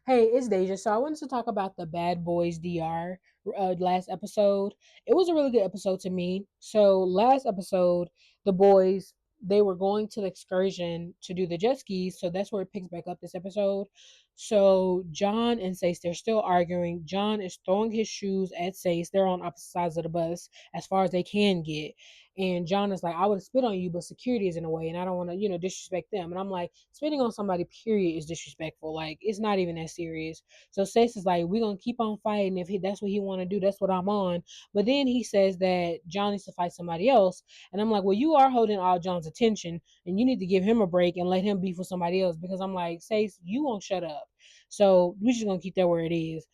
Hey, it's Deja. So I wanted to talk about the Bad Boys DR last episode. It was a really good episode to me. So last episode, the boys they were going to the excursion to do the jet skis. So that's where it picks back up this episode. So John and Sace they're still arguing. John is throwing his shoes at Sace. They're on opposite sides of the bus as far as they can get. And John is like, I would have spit on you, but security is in the way, and I don't want to, disrespect them. And I'm like, spitting on somebody, period, is disrespectful. Like, it's not even that serious. So Stace is like, we're gonna keep on fighting. If that's what he want to do, that's what I'm on. But then he says that John needs to fight somebody else, and I'm like, well, you are holding all John's attention, and you need to give him a break and let him beef with somebody else because I'm like, Stace, you won't shut up. So we're just gonna keep that where it is.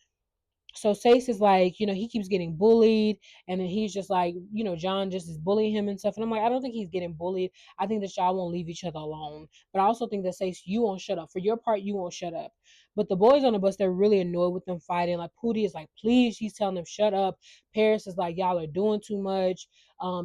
So Sace is like, he keeps getting bullied, and then he's just like, John just is bullying him and stuff. And I'm like, I don't think he's getting bullied. I think that y'all won't leave each other alone. But I also think that Sace, you won't shut up. For your part, you won't shut up. But the boys on the bus, they're really annoyed with them fighting. Like Pootie is like, please, she's telling them shut up. Paris is like, y'all are doing too much.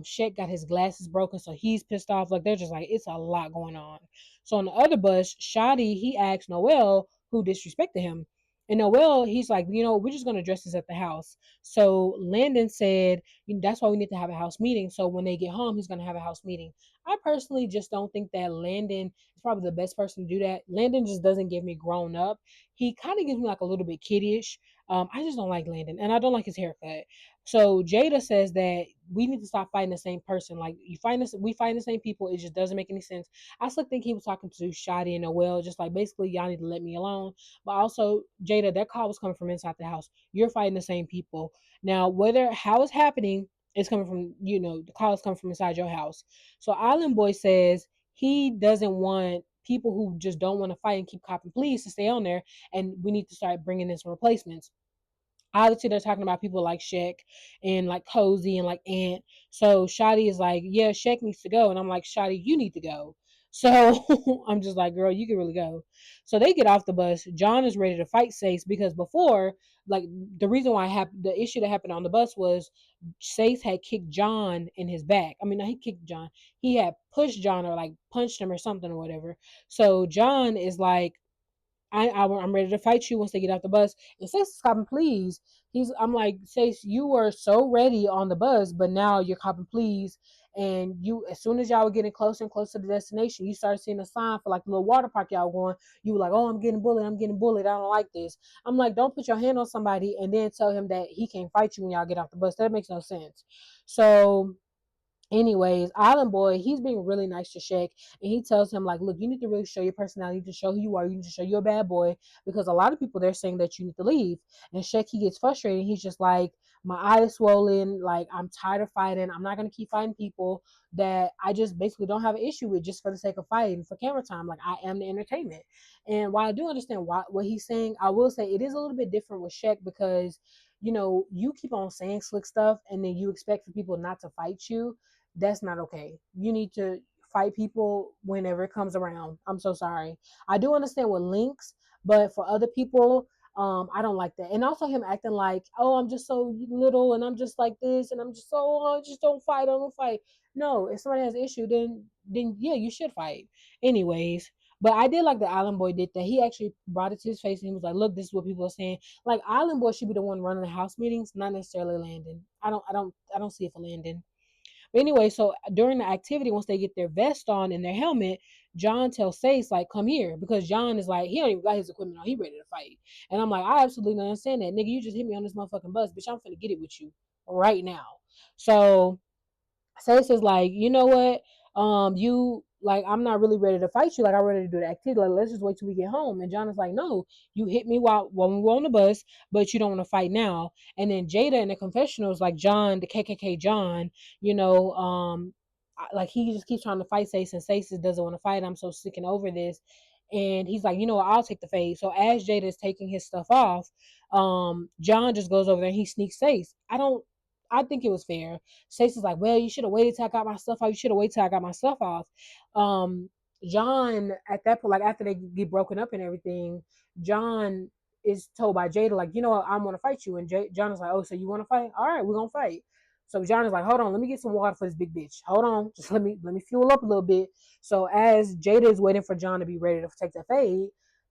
Shek got his glasses broken, so he's pissed off. Like they're just like, it's a lot going on. So on the other bus, Shoddy, he asked Noel who disrespected him. And Noel, he's like, we're just gonna address this at the house. So Landon said, that's why we need to have a house meeting. So when they get home, he's gonna have a house meeting. I personally just don't think that Landon is probably the best person to do that. Landon just doesn't give me grown up. He kind of gives me like a little bit kiddyish. I just don't like Landon, and I don't like his haircut. So Jayda says that we need to stop fighting the same person. Like we fight the same people. It just doesn't make any sense. I still think he was talking to Shotty and Noel, just like basically y'all need to let me alone. But also, Jayda, that call was coming from inside the house. You're fighting the same people. Now, how it's happening is coming from, the call is coming from inside your house. So Island Boy says he doesn't want people who just don't want to fight and keep copping pleas to stay on there, and we need to start bringing in some replacements. Obviously, they're talking about people like Shek and like Cozy and like Ant. So Shotty is like, yeah, Shek needs to go. And I'm like, Shotty, you need to go. So I'm just like, girl, you can really go. So they get off the bus. John is ready to fight Sace because before, like, the reason why the issue that happened on the bus was Sace had kicked John in his back. I mean, no, he kicked John. He had pushed John or like punched him or something or whatever. So John is like, I'm ready to fight you once they get off the bus. And Stace is copping please. I'm like, Stace, you were so ready on the bus, but now you're copping please. And you, as soon as y'all were getting closer and closer to the destination, you started seeing a sign for like the little water park y'all going. You were like, oh, I'm getting bullied. I'm getting bullied. I don't like this. I'm like, don't put your hand on somebody and then tell him that he can't fight you when y'all get off the bus. That makes no sense. So anyways, Island Boy, he's being really nice to Shaq, and he tells him like, look, you need to really show your personality, you need to show who you are, you need to show you're a bad boy, because a lot of people they're saying that you need to leave. And Shaq, he gets frustrated, he's just like, my eye is swollen, like I'm tired of fighting, I'm not gonna keep fighting people that I just basically don't have an issue with just for the sake of fighting for camera time. Like I am the entertainment. And while I do understand what he's saying, I will say it is a little bit different with Shaq because you keep on saying slick stuff and then you expect for people not to fight you. That's not okay. You need to fight people whenever it comes around. I'm so sorry. I do understand with Lynx, but for other people, I don't like that. And also him acting like, oh, I'm just so little and I'm just like this and I'm just so I just don't fight. I don't fight. No, if somebody has an issue, then yeah, you should fight. Anyways. But I did like the Island Boy did that. He actually brought it to his face and he was like, "Look, this is what people are saying. Like Island Boy should be the one running the house meetings, not necessarily Landon. I don't see it for Landon." But anyway, so during the activity, once they get their vest on and their helmet, John tells Sace, like, come here. Because John is like, he don't even got his equipment on. He ready to fight. And I'm like, I absolutely don't understand that. Nigga, you just hit me on this motherfucking bus. Bitch, I'm finna get it with you right now. So Sace is like, you know what? You like I'm not really ready to fight you. Like I'm ready to do the activity. Like let's just wait till we get home. And John is like, no, you hit me while we were on the bus, but you don't want to fight now. And then Jayda in the confessionals, like John, the KKK John, like he just keeps trying to fight Sace, and Sace doesn't want to fight. I'm so sick and over this. And he's like, you know what, I'll take the fade. So as Jayda is taking his stuff off, John just goes over there and he sneaks Sace. I think it was fair. Stacey's like, well, you should have waited till I got my stuff off. You should have waited till I got my stuff off. Um, John, at that point, like after they get broken up and everything, John is told by Jayda, like, you know what, I'm gonna fight you. And John is like, oh, so you want to fight? All right, we're gonna fight. So John is like, hold on, let me get some water for this big bitch. Hold on, just let me fuel up a little bit. So as Jayda is waiting for John to be ready to take the fade,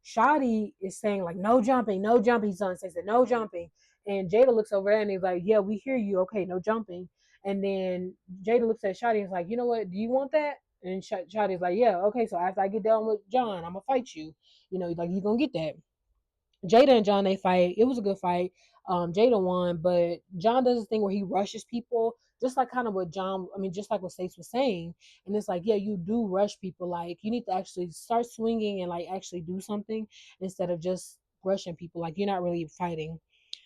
Shoddy is saying like no jumping, no jumping. Son says no jumping, and Jayda looks over there and he's like, yeah, we hear you. Okay, no jumping. And then Jayda looks at Shoddy and is like, you know what? Do you want that? And Shoddy's like, yeah, okay. So after I get done with John, I'm gonna fight you. You know, like you gonna get that. Jayda and John, they fight. It was a good fight. Jayda won, but John does this thing where he rushes people, just like kind of what just like what Stace was saying. And it's like, yeah, you do rush people. Like you need to actually start swinging and like actually do something instead of just rushing people. Like you're not really fighting.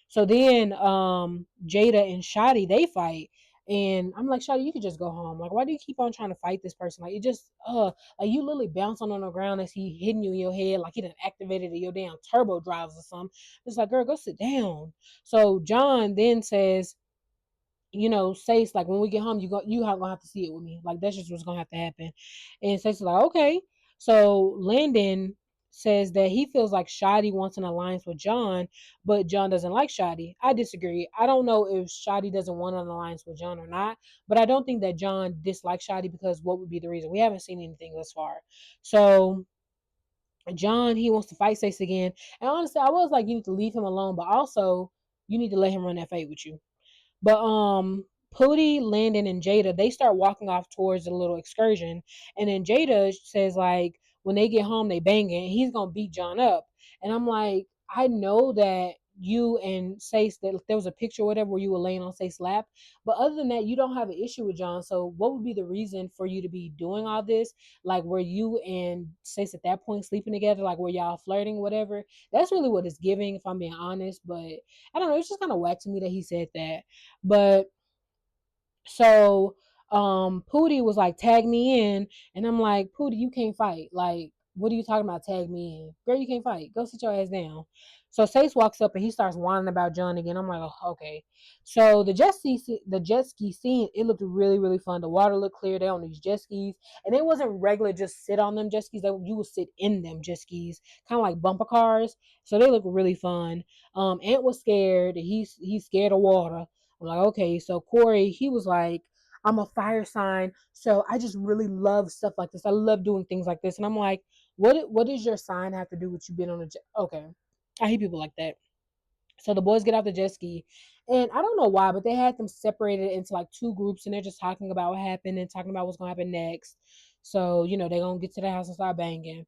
So then Jayda and Shoddy, they fight. And I'm like, Shoddy, you could just go home. Like, why do you keep on trying to fight this person? Like, it just, like you literally bouncing on the ground as he hitting you in your head, like he done activated your damn turbo drives or something. It's like, girl, go sit down. So John then says, Sace like when we get home, you gonna have to see it with me. Like that's just what's gonna have to happen. And Sace is like, okay. So Landon says that he feels like Shoddy wants an alliance with John, but John doesn't like Shoddy. I disagree. I don't know if Shoddy doesn't want an alliance with John or not, but I don't think that John dislikes Shoddy because what would be the reason? We haven't seen anything thus far. So John, he wants to fight Stace again. And honestly, I was like, you need to leave him alone, but also you need to let him run that fight with you. But Pootie, Landon, and Jayda, they start walking off towards the little excursion. And then Jayda says like when they get home they banging, he's gonna beat John up. And I'm like, I know that you and Sace that there was a picture or whatever where you were laying on Sace's lap. But other than that, you don't have an issue with John. So what would be the reason for you to be doing all this? Like were you and Sace at that point sleeping together? Like were y'all flirting, whatever? That's really what it's giving, if I'm being honest. But I don't know, it's just kind of whack to me that he said that. But so Pootie was like, tag me in, and I'm like, Pootie, you can't fight. Like, what are you talking about? Tag me in. Girl, you can't fight. Go sit your ass down. So Sace walks up and he starts whining about John again. I'm like, oh, okay. So the jet ski scene, it looked really, really fun. The water looked clear. They on these jet skis. And it wasn't regular just sit on them jet skis. You would sit in them jet skis, kind of like bumper cars. So they look really fun. Ant was scared. He's scared of water. I'm like, okay. So Corey, he was like, I'm a fire sign, so I just really love stuff like this. I love doing things like this. And I'm like, what does your sign have to do with you being on a jet? Okay. I hate people like that. So the boys get off the jet ski, and I don't know why, but they had them separated into like two groups, and they're just talking about what happened and talking about what's gonna happen next. So they're gonna get to the house and start banging.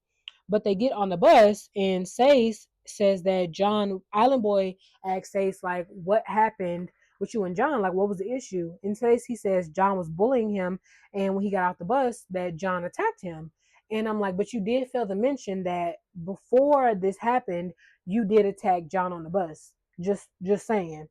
But they get on the bus, and Sace says that John Island Boy asks Sace like, "What happened with you and John? Like, what was the issue?" And Sace he says John was bullying him, and when he got off the bus, that John attacked him. And I'm like, but you did fail to mention that before this happened, you did attack John on the bus. Just saying.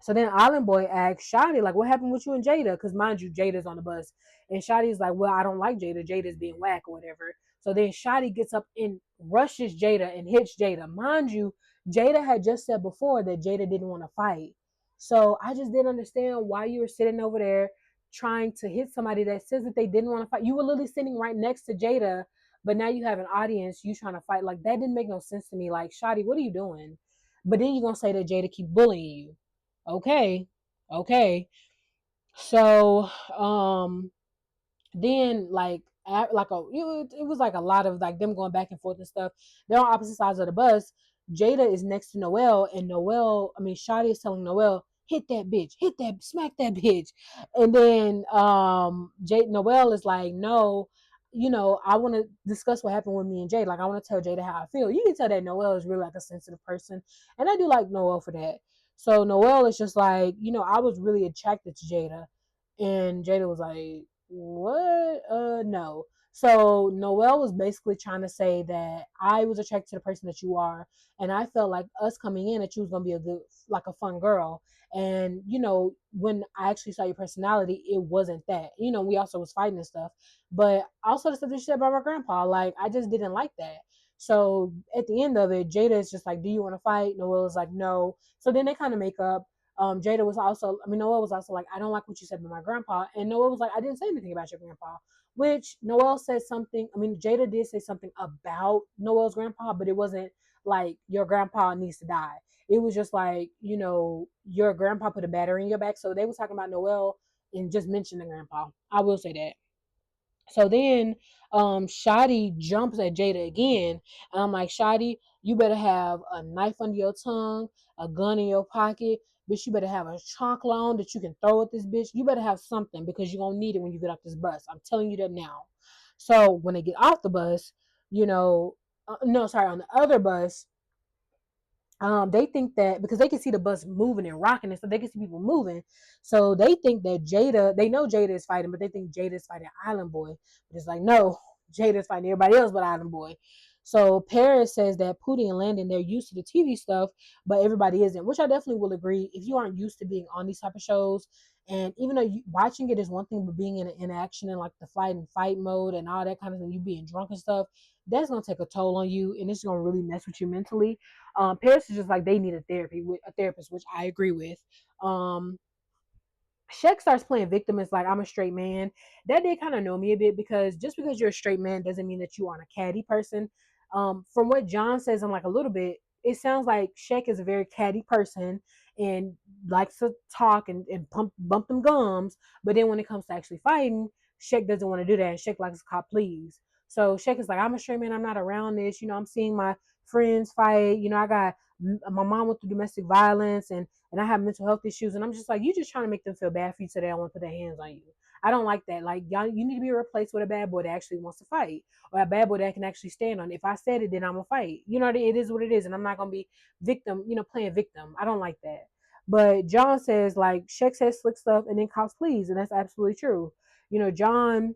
So then Island Boy asks Shotty, like, what happened with you and Jayda? Because mind you, Jada's on the bus. And Shotty's like, well, I don't like Jayda. Jada's being whack or whatever. So then Shotty gets up and rushes Jayda and hits Jayda. Mind you, Jayda had just said before that Jayda didn't want to fight. So I just didn't understand why you were sitting over there trying to hit somebody that says that they didn't want to fight. You were literally sitting right next to Jayda, but now you have an audience, you trying to fight. Like, that didn't make no sense to me. Like, Shotty, what are you doing? But then you're going to say that Jayda keep bullying you. Okay. Okay. So, then it was like a lot of like them going back and forth and stuff. They're on opposite sides of the bus. Jada is next to Noelle, and Shadi is telling Noelle, hit that bitch, smack that bitch. And then Noelle is like, no, I want to discuss what happened with me and Jada. Like, I want to tell Jada how I feel. You can tell that Noelle is really like a sensitive person, and I do like Noelle for that. So Noelle is just like, I was really attracted to Jada, and Jada was like, what? No. So Noelle was basically trying to say that I was attracted to the person that you are, and I felt like us coming in that you was gonna be a good, like a fun girl. And when I actually saw your personality, it wasn't that. We also was fighting and stuff, but also the stuff that you said about my grandpa, like I just didn't like that. So at the end of it, Jada is just like, "Do you want to fight?" Noelle is like, "No." So then they kind of make up. Noelle was also like, I don't like what you said about my grandpa. And Noelle was like, I didn't say anything about your grandpa. Which Noelle said something. Jada did say something about Noelle's grandpa, but it wasn't like your grandpa needs to die. It was just like, your grandpa put a battery in your back. So they were talking about Noelle and just mentioning grandpa. I will say that. So then Shoddy jumps at Jayda again. And I'm like, Shoddy, you better have a knife under your tongue, a gun in your pocket. Bitch, you better have a chocolate on that you can throw at this bitch. You better have something because you're going to need it when you get off this bus. I'm telling you that now. So when they get off the bus, you know, no, sorry, on the other bus, they think that because they can see the bus moving and rocking and so they can see people moving. So they think that they know Jayda is fighting, but they think Jayda is fighting Island Boy. But it's like, no, Jayda is fighting everybody else but Island Boy. So Paris says that Pootie and Landon, they're used to the TV stuff, but everybody isn't, which I definitely will agree. If you aren't used to being on these type of shows, and even though watching it is one thing, but being in action and like the fight mode and all that kind of thing, you being drunk and stuff, that's gonna take a toll on you, and it's gonna really mess with you mentally. Paris is just like they need a therapist, which I agree with. Shaq starts playing victim. It's like I'm a straight man. That did kind of know me a bit because just because you're a straight man doesn't mean that you aren't a catty person. From what John says, I'm like a little bit. It sounds like Shaq is a very catty person and likes to talk and bump them gums. But then when it comes to actually fighting, Shaq doesn't want to do that. And Shaq likes to cop please. So Shaq is like, I'm a straight man. I'm not around this. I'm seeing my friends fight. I got my mom went through domestic violence and I have mental health issues, and I'm just like, you just trying to make them feel bad for you so they don't want to put their hands on you. I don't like that. Like, y'all, you need to be replaced with a bad boy that actually wants to fight, or a bad boy that can actually stand on it. If I said it, then I'm gonna fight. It is what it is, and I'm not gonna be victim. Playing victim. I don't like that. But John says like Shaq says slick stuff and then cops please, and that's absolutely true. John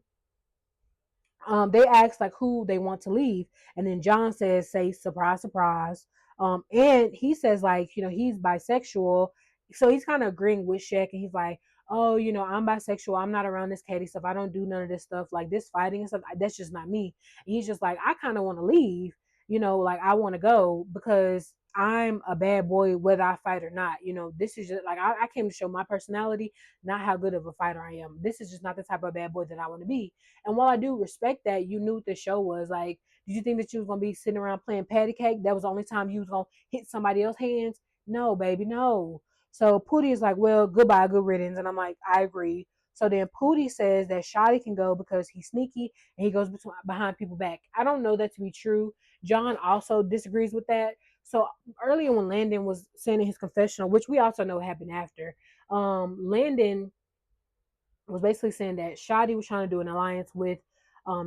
they ask like who they want to leave, and then John says, "Say surprise, surprise." And he says like he's bisexual, so he's kind of agreeing with Shaq, and he's like, "Oh, I'm bisexual. I'm not around this catty stuff. I don't do none of this stuff like this fighting and stuff. That's just not me." And he's just like, "I kind of want to leave. Like I want to go because." I'm a bad boy whether I fight or not. This is just like I came to show my personality, not how good of a fighter I am. This is just not the type of bad boy that I want to be. And while I do respect that, you knew what the show was. Like, did you think that you was gonna be sitting around playing patty cake? That was the only time you was gonna hit somebody else's hands? No, baby, no. So Pootie is like, well, goodbye, good riddance. And I'm like, I agree. So then Pootie says that Shoddy can go because he's sneaky and he goes behind people back. I don't know that to be true. John also disagrees with that. So earlier when Landon was saying in his confessional, which we also know happened after, Landon was basically saying that Shoddy was trying to do an alliance with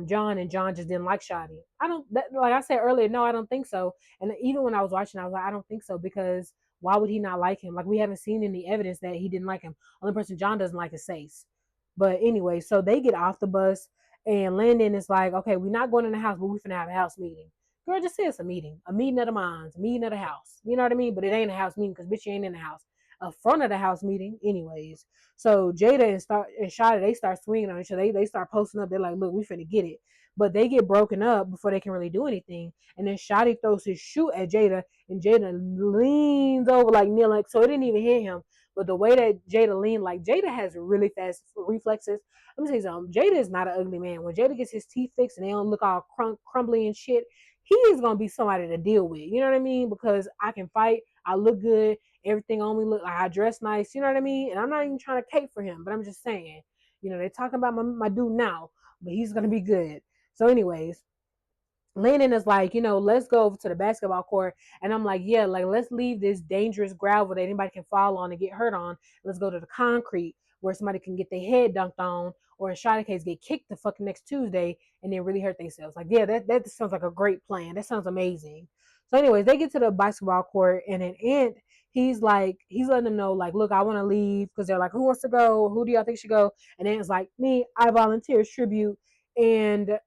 John, and John just didn't like Shoddy. Like I said earlier, no, I don't think so. And even when I was watching, I was like, I don't think so because why would he not like him? Like we haven't seen any evidence that he didn't like him. Only person John doesn't like is Seis. But anyway, so they get off the bus, and Landon is like, okay, we're not going in the house, but we're gonna have a house meeting. Girl, just say it's a meeting of the minds, a meeting of the house. You know what I mean? But it ain't a house meeting because bitch, you ain't in the house. A front of the house meeting, anyways. So Jayda and Shada, they start swinging on each other. They start posting up. They're like, look, we finna get it. But they get broken up before they can really do anything. And then Shotty throws his shoe at Jayda, and Jayda leans over like kneeling. So it didn't even hit him. But the way that Jayda leaned, like Jayda has really fast reflexes. Let me say something. Jayda is not an ugly man. When Jayda gets his teeth fixed and they don't look all crumbly and shit, he is gonna be somebody to deal with. You know what I mean? Because I can fight. I look good. Everything on me look like I dress nice. You know what I mean? And I'm not even trying to cape for him, but I'm just saying, they're talking about my dude now, but he's gonna be good. So, anyways, Landon is like, let's go over to the basketball court. And I'm like, yeah, like, let's leave this dangerous gravel that anybody can fall on and get hurt on. Let's go to the concrete where somebody can get their head dunked on, or in Shotty case, get kicked the fucking next Tuesday and then really hurt themselves. Like, yeah, that sounds like a great plan. That sounds amazing. So, anyways, they get to the basketball court, and then Ant, he's letting them know, like, look, I want to leave because they're like, who wants to go? Who do y'all think should go? And then it's like, me, I volunteer tribute. And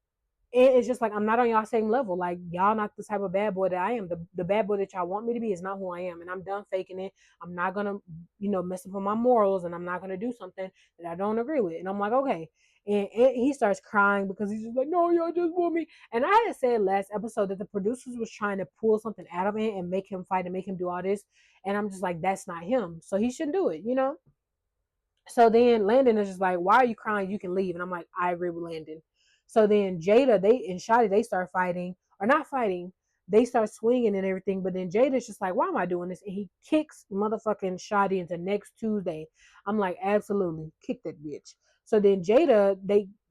it's just like I'm not on y'all same level. Like y'all not the type of bad boy that I am. The bad boy that y'all want me to be is not who I am, and I'm done faking it. I'm not gonna, mess up on my morals, and I'm not gonna do something that I don't agree with. And I'm like, okay. And he starts crying because he's just like, no, y'all just want me. And I had said last episode that the producers was trying to pull something out of him and make him fight and make him do all this. And I'm just like, that's not him. So he shouldn't do it. So then Landon is just like, why are you crying? You can leave. And I'm like, I agree with Landon. So then Jayda, and Shotty, they start fighting, or not fighting. They start swinging and everything. But then Jada's just like, why am I doing this? And he kicks motherfucking Shotty into next Tuesday. I'm like, absolutely, kick that bitch. So then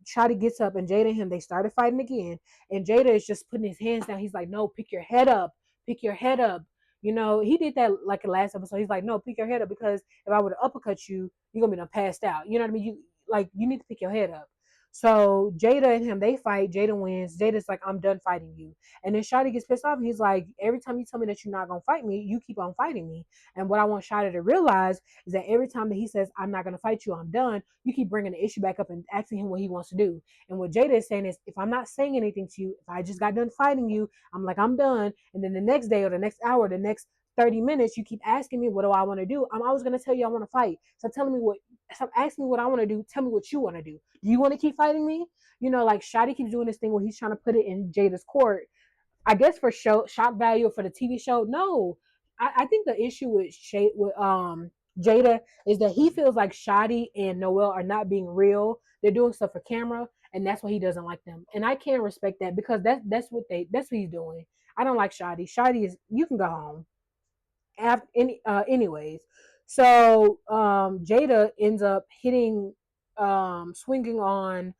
Shotty gets up and Jada and him, they started fighting again. And Jada is just putting his hands down. He's like, no, pick your head up. Pick your head up. He did that like the last episode. He's like, no, pick your head up because if I would have uppercut you, you're gonna be done passed out. You know what I mean? You need to pick your head up. So Jada and him, they fight. Jada wins. Jada's like, I'm done fighting you. And then Shotty gets pissed off. And he's like, every time you tell me that you're not gonna fight me, you keep on fighting me. And what I want Shotty to realize is that every time that he says, I'm not gonna fight you, I'm done, you keep bringing the issue back up and asking him what he wants to do. And what Jada is saying is, if I'm not saying anything to you, if I just got done fighting you, I'm like, I'm done. And then the next day or the next hour, the next 30 minutes, you keep asking me, what do I want to do? I'm always going to tell you I want to fight. Stop asking me what I want to do. Tell me what you want to do. Do you want to keep fighting me? Like Shotty keeps doing this thing where he's trying to put it in Jada's court. I guess for shock value or for the TV show. No, I think the issue with Jada is that he feels like Shotty and Noel are not being real. They're doing stuff for camera, and that's why he doesn't like them. And I can't respect that because that's what he's doing. I don't like Shotty. Shotty is, you can go home. Anyways, so Jada ends up hitting, swinging on,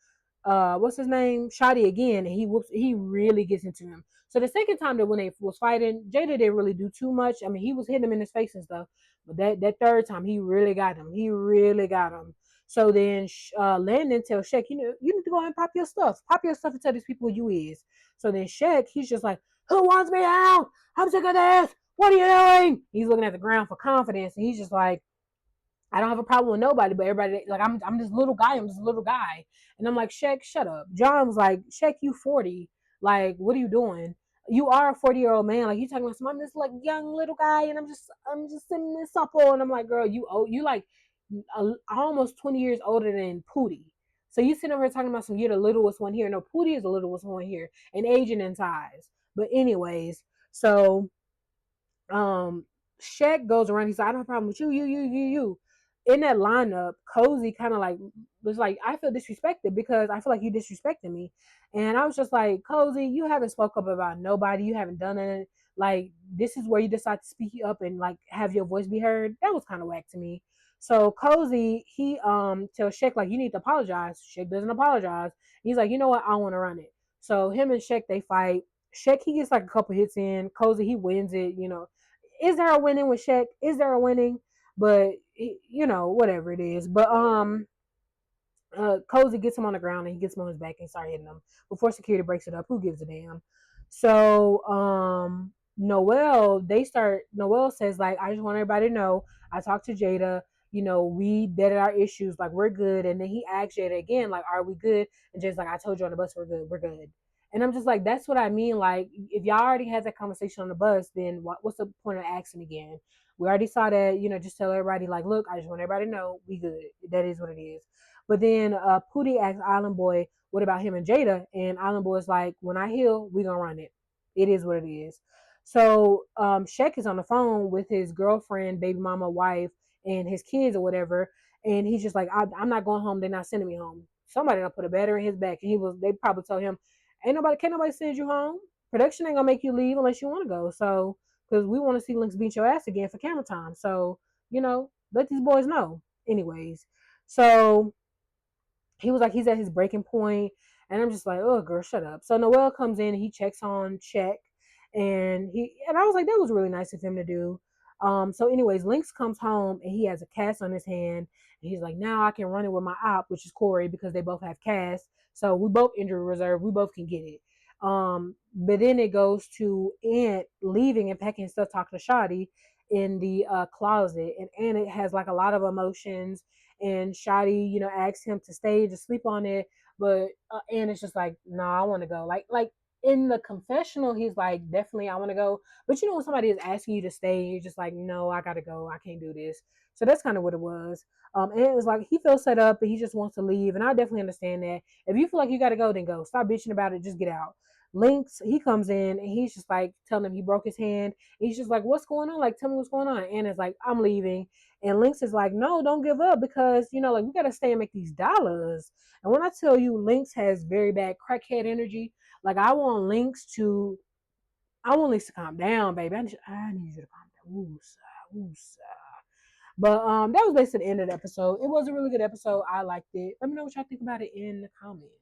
what's his name, Shotty again, and he really gets into him. So the second time that when they was fighting, Jada didn't really do too much. I mean, he was hitting him in his face and stuff, but that third time he really got him. He really got him. So then Landon tells Shaq, you need to go and pop your stuff and tell these people who you is. So then Shaq, he's just like, who wants me out? I'm sick of this. What are you doing? He's looking at the ground for confidence, and he's just like, I don't have a problem with nobody, but everybody, like, I'm this little guy. I'm this little guy. And I'm like, Shaq, shut up. John was like, Shaq, you 40. Like, what are you doing? You are a 40-year-old man. Like, you talking about some, I'm this like young little guy, and I'm just sitting this supple. And I'm like, girl, you like almost 20 years older than Pootie. So you sitting over here talking about some, you're the littlest one here. No, Pootie is the littlest one here, and aging in size. But anyways, so Shaq goes around. He's like, I don't have a problem with you. In that lineup, Cozy kind of like was like, I feel disrespected because I feel like you disrespected me. And I was just like, Cozy, you haven't spoke up about nobody. You haven't done it. Like, this is where you decide to speak up and like have your voice be heard. That was kind of whack to me. So Cozy, he tells Shaq like, you need to apologize. Shaq doesn't apologize. He's like, you know what? I want to run it. So him and Shaq, they fight. Shaq, he gets like a couple hits in. Cozy, he wins it. Is there a winning with Shaq? Is there a winning? But whatever it is. But Cozy gets him on the ground and he gets him on his back and start hitting him before security breaks it up. Who gives a damn? So Noel says like, I just want everybody to know I talked to Jada. We vetted our issues, like we're good. And then he asked Jada again, like, are we good? And Jada's like, I told you on the bus we're good. And I'm just like, that's what I mean. Like, if y'all already had that conversation on the bus, then what's the point of asking again? We already saw that, just tell everybody, like, look, I just want everybody to know we good. That is what it is. But then Pootie asks Island Boy, what about him and Jada? And Island Boy's like, when I heal, we gonna run it. It is what it is. So Shaq is on the phone with his girlfriend, baby mama, wife, and his kids or whatever. And he's just like, I'm not going home. They're not sending me home. Somebody gonna put a battery in his back. And they probably told him, can't nobody send you home. Production ain't gonna make you leave unless you want to go. So, because we want to see Lynx beat your ass again for camera time. So, let these boys know. Anyways, so he was like, he's at his breaking point, and I'm just like, oh girl, shut up. So Noel comes in and he checks on Check, and I was like, that was really nice of him to do. So anyways, Lynx comes home and he has a cast on his hand, and he's like, now I can run it with my op, which is Corey, because they both have casts. So we both injury reserve, we both can get it. But then it goes to Ant leaving and packing stuff, talking to Shoddy in the closet, and Ant has like a lot of emotions, and Shoddy, asks him to stay to sleep on it, but Ant is just like, no, I want to go. Like in the confessional, he's like, definitely I want to go. But when somebody is asking you to stay, you're just like, no, I gotta go. I can't do this. So that's kind of what it was. And it was like he feels set up and he just wants to leave. And I definitely understand that. If you feel like you gotta go, then go. Stop bitching about it. Just get out. Lynx, he comes in and he's just like telling him he broke his hand. He's just like, what's going on? Like, tell me what's going on. And it's like, I'm leaving. And Lynx is like, no, don't give up because, like, we got to stay and make these dollars. And when I tell you Lynx has very bad crackhead energy, like, I want Lynx to calm down, baby. I need you to calm down. Ooh, But that was basically the end of the episode. It was a really good episode. I liked it. Let me know what y'all think about it in the comments.